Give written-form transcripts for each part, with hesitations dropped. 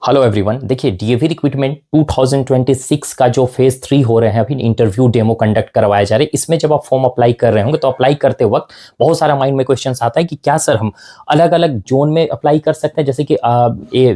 Hello everyone. देखिए DAV recruitment 2026 का जो फेज 3 हो रहे हैं, अभी इंटरव्यू डेमो कंडक्ट करवाए जा रहे हैं। इसमें जब आप फॉर्म अप्लाई कर रहे होंगे तो अप्लाई करते वक्त बहुत सारा माइंड में क्वेश्चन आता है कि क्या सर हम अलग अलग जोन में अप्लाई कर सकते हैं, जैसे कि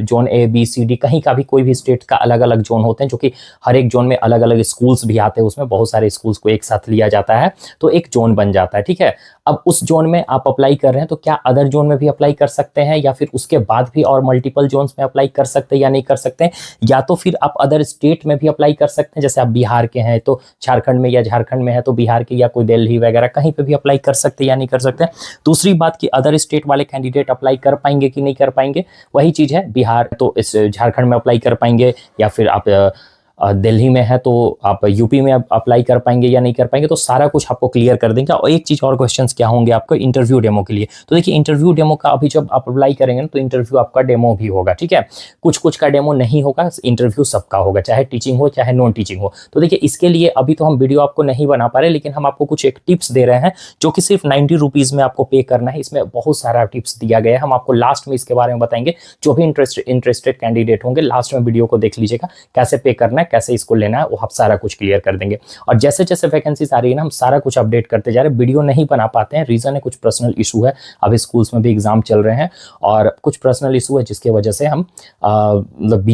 zone A B C D, कहीं का भी कोई भी स्टेट का अलग अलग जोन होते हैं, जो कि हर एक जोन में अलग अलग स्कूल्स भी आते हैं, उसमें बहुत सारे स्कूल्स को एक साथ लिया जाता है तो एक जोन बन जाता है। ठीक है, अब उस जोन में आप अप्लाई कर रहे हैं तो क्या अदर जोन में भी अप्लाई कर सकते हैं, या फिर उसके बाद भी और मल्टीपल जोन्स में अप्लाई कर सकते हैं या नहीं कर सकते हैं, या तो फिर आप अदर स्टेट में भी अप्लाई कर सकते हैं। जैसे आप बिहार के हैं तो झारखंड में, या झारखंड में है तो बिहार के, या कोई दिल्ली वगैरह कहीं पे भी अप्लाई कर सकते हैं या नहीं कर सकते हैं। दूसरी बात कि अदर स्टेट वाले कैंडिडेट अप्लाई कर पाएंगे कि नहीं कर पाएंगे, वही चीज़ है। बिहार तो इस झारखंड में अप्लाई कर पाएंगे, या फिर आप दिल्ली में है तो आप यूपी में अप्लाई कर पाएंगे या नहीं कर पाएंगे, तो सारा कुछ आपको क्लियर कर देंगे। और एक चीज़ और क्वेश्चंस क्या होंगे आपको इंटरव्यू डेमो के लिए, तो देखिए इंटरव्यू डेमो का अभी जब आप अप्लाई करेंगे ना तो इंटरव्यू आपका डेमो भी होगा। ठीक है, कुछ कुछ का डेमो नहीं होगा, इंटरव्यू सबका होगा, चाहे टीचिंग हो चाहे नॉन टीचिंग हो। तो देखिए इसके लिए अभी तो हम वीडियो आपको नहीं बना पा रहे, लेकिन हम आपको कुछ एक टिप्स दे रहे हैं जो कि सिर्फ 90 रुपीज़ में आपको पे करना है। इसमें बहुत सारा टिप्स दिया गया है, हम आपको लास्ट में इसके बारे में बताएंगे। जो भी इंटरेस्टेड कैंडिडेट होंगे लास्ट में वीडियो को देख लीजिएगा, कैसे पे करना है, कैसे इसको लेना है, वो आप सारा कुछ क्लियर कर देंगे। और जैसे जैसे वैकेंसीज आ रही है ना, हम सारा कुछ अपडेट करते जा रहे हैं। वीडियो नहीं बना पाते हैं, रीजन है कुछ पर्सनल इशू है, अभी स्कूल्स में भी एग्जाम चल रहे हैं और कुछ पर्सनल इशू है जिसकी वजह से हम मतलब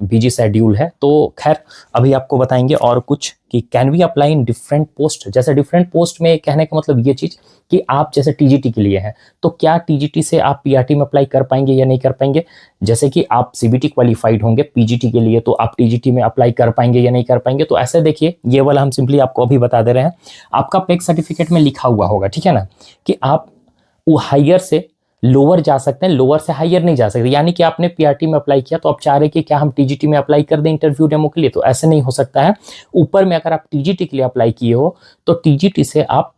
बिजी शेड्यूल है। तो खैर अभी आपको बताएंगे और कुछ कि can we apply in different post. जैसे डिफरेंट पोस्ट में कहने का मतलब ये चीज़ कि आप जैसे टीजीटी के लिए हैं तो क्या टीजीटी से आप पीआरटी में अप्लाई कर पाएंगे या नहीं कर पाएंगे। जैसे कि आप सीबीटी क्वालिफाइड होंगे पीजीटी के लिए तो आप टीजीटी में अप्लाई कर पाएंगे या नहीं कर पाएंगे। तो ऐसे देखिए, ये वाला हम सिंपली आपको अभी बता दे रहे हैं। आपका पेक सर्टिफिकेट में लिखा हुआ होगा, ठीक है ना, कि आप वो हायर से लोअर जा सकते हैं, लोअर से हायर नहीं जा सकते। यानी कि आपने पीआरटी में अप्लाई किया तो आप चाह रहे कि क्या हम टीजीटी में अप्लाई कर दें इंटरव्यू डेमो के लिए, तो ऐसे नहीं हो सकता है। ऊपर में अगर आप टीजीटी के लिए अप्लाई किए हो तो टीजीटी से आप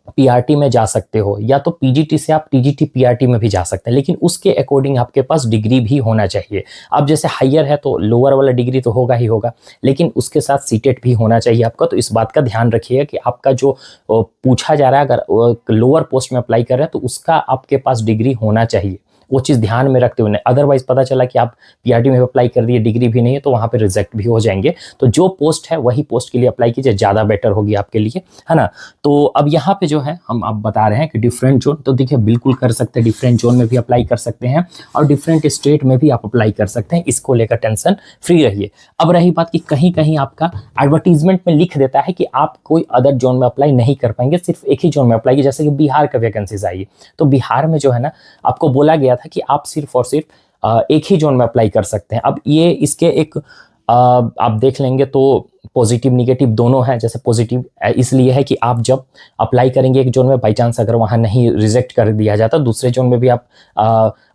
पीआरटी में जा सकते हो, या तो पीजीटी से आप टीजीटी पीआरटी में भी जा सकते हैं, लेकिन उसके अकॉर्डिंग आपके पास डिग्री भी होना चाहिए। अब जैसे हायर है तो लोअर वाला डिग्री तो होगा ही होगा, लेकिन उसके साथ सीटेट भी होना चाहिए आपका। तो इस बात का ध्यान रखिएगा कि आपका जो पूछा जा रहा है, अगर लोअर पोस्ट में अप्लाई कर रहे हैं तो उसका आपके पास डिग्री होना चाहिए। वो चीज़ ध्यान में रखते हुए, अदरवाइज पता चला कि आप पीआरटी में अप्लाई कर दिए, डिग्री भी नहीं है, तो वहाँ पे रिजेक्ट भी हो जाएंगे। तो जो पोस्ट है वही पोस्ट के लिए अप्लाई कीजिए, ज़्यादा बेटर होगी आपके लिए, है ना। तो अब यहाँ पे जो है हम अब बता रहे हैं कि डिफरेंट जोन, तो देखिए बिल्कुल कर सकते हैं, डिफरेंट जोन में भी अप्लाई कर सकते हैं और डिफरेंट स्टेट में भी आप अप्लाई कर सकते हैं। इसको लेकर टेंशन फ्री रहिए। अब रही बात कि कहीं कहीं आपका एडवर्टीजमेंट में लिख देता है कि आप कोई अदर जोन में अप्लाई नहीं कर पाएंगे, सिर्फ एक ही जोन में अप्लाई, जैसे कि बिहार का वैकेंसीज आई, तो बिहार में जो है ना आपको बोला गया था कि आप सिर्फ और सिर्फ एक ही जोन में अप्लाई कर सकते हैं। अब ये इसके एक आप देख लेंगे तो पॉजिटिव निगेटिव दोनों हैं। जैसे पॉजिटिव इसलिए है कि आप जब अप्लाई करेंगे एक जोन में, बाई चांस अगर वहाँ नहीं रिजेक्ट कर दिया जाता, दूसरे जोन में भी आप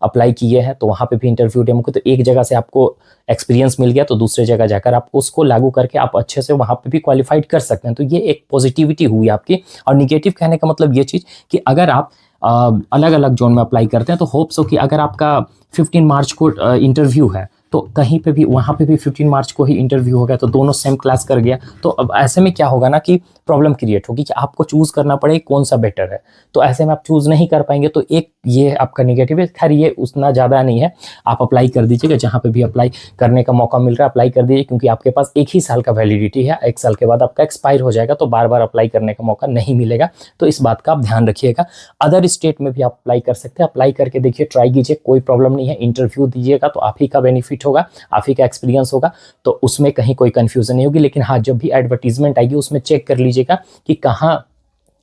अप्लाई किए हैं तो वहाँ पे भी इंटरव्यू डेमो को, तो एक जगह से आपको एक्सपीरियंस मिल गया तो दूसरे जगह जाकर आप उसको लागू करके आप अच्छे से वहाँ पे भी क्वालिफाइड कर सकते हैं। तो ये एक पॉजिटिविटी हुई आपकी। और निगेटिव कहने का मतलब ये चीज़ कि अगर आप अलग अलग जोन में अप्लाई करते हैं तो होप्स हो कि अगर आपका 15 मार्च को इंटरव्यू है तो कहीं पे भी वहाँ पे भी 15 मार्च को ही इंटरव्यू हो गया, तो दोनों सेम क्लास कर गया। तो अब ऐसे में क्या होगा ना कि प्रॉब्लम क्रिएट होगी कि आपको चूज़ करना पड़े कौन सा बेटर है, तो ऐसे में आप चूज़ नहीं कर पाएंगे। तो एक ये आपका निगेटिव है। खैर ये उतना ज़्यादा नहीं है, आप अप्लाई कर दीजिएगा, जहाँ पे भी अप्लाई करने का मौका मिल रहा है अप्लाई कर दीजिए, क्योंकि आपके पास एक ही साल का वैलिडिटी है, एक साल के बाद आपका एक्सपायर हो जाएगा, तो बार बार अप्लाई करने का मौका नहीं मिलेगा। तो इस बात का आप ध्यान रखिएगा। अदर स्टेट में भी आप अप्लाई कर सकते हैं, अप्लाई करके देखिए, ट्राई कीजिए, कोई प्रॉब्लम नहीं है। इंटरव्यू दीजिएगा तो आप ही का बेनिफिट होगा, आप ही का एक्सपीरियंस होगा, तो उसमें कहीं कोई कंफ्यूजन नहीं होगी। लेकिन हाँ, जब भी एडवर्टीजमेंट आएगी उसमें चेक कर लीजिएगा कि कहाँ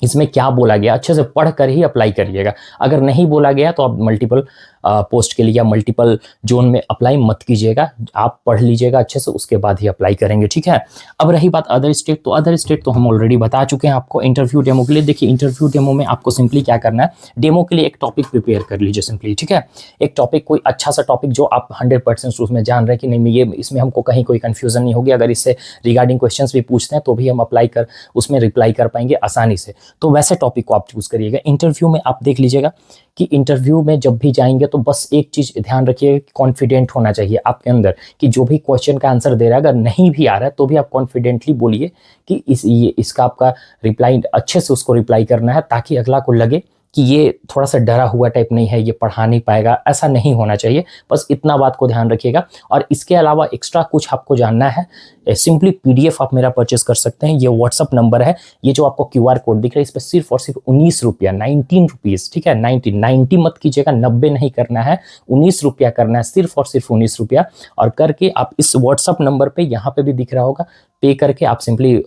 इसमें क्या बोला गया, अच्छे से पढ़ कर ही अप्लाई करिएगा। अगर नहीं बोला गया तो आप मल्टीपल पोस्ट के लिए या मल्टीपल जोन में अप्लाई मत कीजिएगा, आप पढ़ लीजिएगा अच्छे से, उसके बाद ही अप्लाई करेंगे, ठीक है। अब रही बात अदर स्टेट, तो अदर स्टेट तो हम ऑलरेडी बता चुके हैं आपको इंटरव्यू डेमो के लिए। देखिए इंटरव्यू डेमो में आपको सिंपली क्या करना है, डेमो के लिए एक टॉपिक प्रिपेयर कर लीजिए सिंपली, ठीक है। एक टॉपिक, कोई अच्छा सा टॉपिक जो आप 100% उसमें जान रहे हैं कि नहीं, ये इसमें हमको कहीं कोई कन्फ्यूजन नहीं होगी, अगर इससे रिगार्डिंग क्वेश्चंस भी पूछते हैं तो भी हम अप्लाई कर उसमें रिप्लाई कर पाएंगे आसानी से। तो वैसे टॉपिक को आप चूज़ करिएगा। इंटरव्यू में आप देख लीजिएगा कि इंटरव्यू में जब भी जाएंगे तो बस एक चीज़ ध्यान रखिए, कॉन्फिडेंट होना चाहिए आपके अंदर कि जो भी क्वेश्चन का आंसर दे रहा है, अगर नहीं भी आ रहा है तो भी आप कॉन्फिडेंटली बोलिए कि इसका आपका रिप्लाई अच्छे से उसको रिप्लाई करना है, ताकि अगला को लगे कि ये थोड़ा सा डरा हुआ टाइप नहीं है, ये पढ़ा नहीं पाएगा, ऐसा नहीं होना चाहिए। बस इतना बात को ध्यान रखिएगा। और इसके अलावा एक्स्ट्रा कुछ आपको जानना है, सिंपली पीडीएफ आप मेरा परचेस कर सकते हैं। ये व्हाट्सअप नंबर है, ये जो आपको क्यूआर कोड दिख रहा है, इस पर सिर्फ और सिर्फ 19 रुपया, 19 रुपीज़, ठीक है, 90 मत कीजिएगा, 90 नहीं करना है, 19 रुपया करना है, सिर्फ और सिर्फ 19 रुपया। और करके आप इस व्हाट्सअप नंबर पे, यहाँ पे भी दिख रहा होगा, पे करके आप सिंपली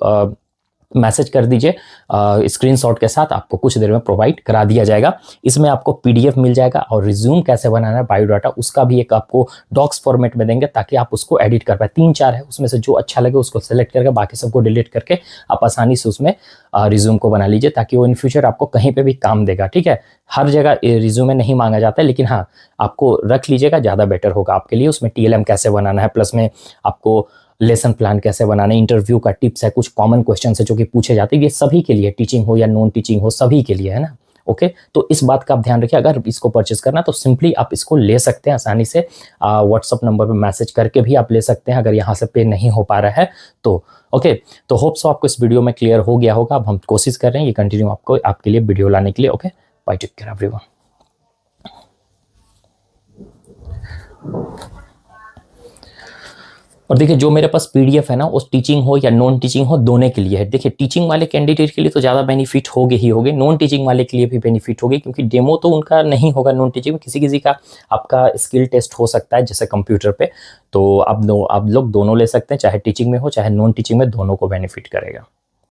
मैसेज कर दीजिए, स्क्रीनशॉट के साथ आपको कुछ देर में प्रोवाइड करा दिया जाएगा। इसमें आपको पीडीएफ मिल जाएगा और रिज्यूम कैसे बनाना है, बायोडाटा, उसका भी एक आपको डॉक्स फॉर्मेट में देंगे ताकि आप उसको एडिट कर पाए। 3-4 है, उसमें से जो अच्छा लगे उसको सेलेक्ट करके बाकी सबको डिलीट करके आप आसानी से उसमें रिज्यूम को बना लीजिए, ताकि वो इन फ्यूचर आपको कहीं पर भी काम देगा। ठीक है, हर जगह रिज्यूमे नहीं मांगा जाता है, लेकिन हाँ, आपको रख लीजिएगा, ज़्यादा बेटर होगा आपके लिए। उसमें टीएलएम कैसे बनाना है, प्लस में आपको लेसन प्लान कैसे बनाना है, इंटरव्यू का टिप्स है, कुछ कॉमन क्वेश्चन है जो कि पूछे जाते हैं, ये सभी के लिए, टीचिंग हो या नॉन टीचिंग हो, सभी के लिए है ना। ओके, तो इस बात का आप ध्यान रखिए। अगर इसको परचेस करना तो सिंपली आप इसको ले सकते हैं आसानी से, व्हाट्सअप नंबर पर मैसेज करके भी आप ले सकते हैं, अगर यहाँ से पे नहीं हो पा रहा है तो। ओके, तो होप सो आपको इस वीडियो में क्लियर हो गया होगा। अब हम कोशिश कर रहे हैं ये कंटिन्यू आपको आपके लिए वीडियो लाने के लिए। Okay, bye, take care everyone. और देखिए, जो मेरे पास पीडीएफ है ना, उस टीचिंग हो या नॉन टीचिंग हो, दोनों के लिए है। देखिए, टीचिंग वाले कैंडिडेट के लिए तो ज़्यादा बेनिफिट होगे ही होगे, नॉन टीचिंग वाले के लिए भी बेनिफिट होगी, क्योंकि डेमो तो उनका नहीं होगा नॉन टीचिंग में, किसी किसी का आपका स्किल टेस्ट हो सकता है जैसे कंप्यूटर पे। तो आप लोग दोनों ले सकते हैं, चाहे टीचिंग में हो चाहे नॉन टीचिंग में, दोनों को बेनिफिट करेगा।